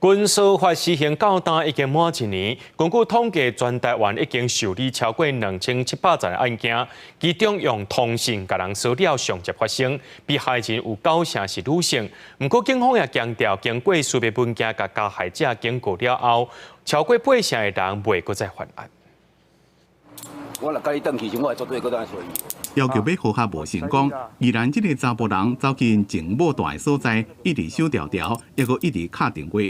军事法施行到今已经满一年，根据统计，全台湾已经受理超过2700件案件，其中用通讯甲人骚扰上接发生，被害人有9成是女性。不过警方也强调，经过书面文件甲加害者警告了后，超过8成的人袂搁再犯案。我若甲你转去，我会绝对搁当相依。要求要好合无成功，宜兰这个查甫人走进静某大的所在，一直守条条，还阁一直敲电话。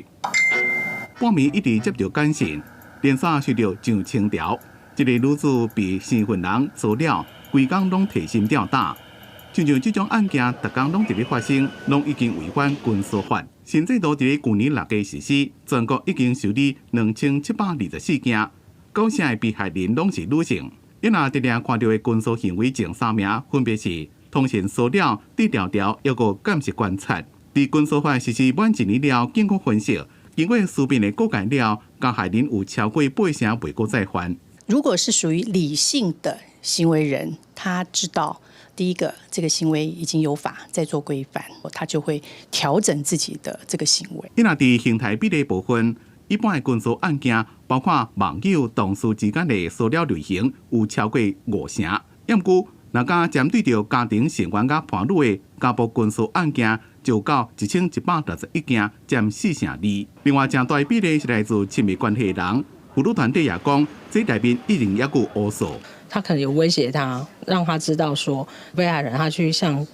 半暝一直接到简讯，连续收到上千条。一个女子被生份人骚扰，规工拢提心吊胆。像这种案件，逐工拢伫咧发生，拢已经违反军事法。新制度伫咧去年6月实施，全国已经受理2724件，9成的被害人拢是女性。因若直连看到的军事行为前3名，分别是通讯骚扰、低调调，还有监视观察。伫军事法实施满1年了，经过分析，经过书面的告解了，加害人有超过8成袂搁再犯。如果是属于理性的行为人，他知道第一个这个行为已经有法在做规范，他就会调整自己的这个行为。因若伫形态比例部分，一般的军事案件，包括网友、同事之间的骚扰类型，有超过5成。要毋过，若甲针对着家庭成员甲伴侣的家暴军事案件，就到1161件，占4成2。另外，正大的比例是来自亲密关系的人。辅导团队也讲，这里面一定要有乌素。他可能有威胁他，让他知道说，被害人他去向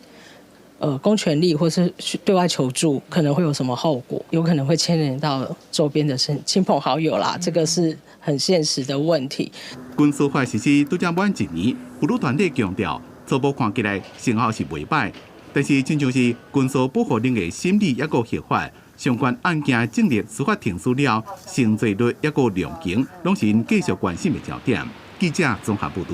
公权力或是对外求助，可能会有什么后果，有可能会牵连到周边的亲朋好友啦，这个是很现实的问题。军事法实施拄才满1年，辅导团队强调，初步看起来成效是袂歹，但是真像是军事保护令的审理抑个合法，相关案件正入司法庭司了，成罪率抑个量刑，拢是因继续关心的焦点。记者综合报道。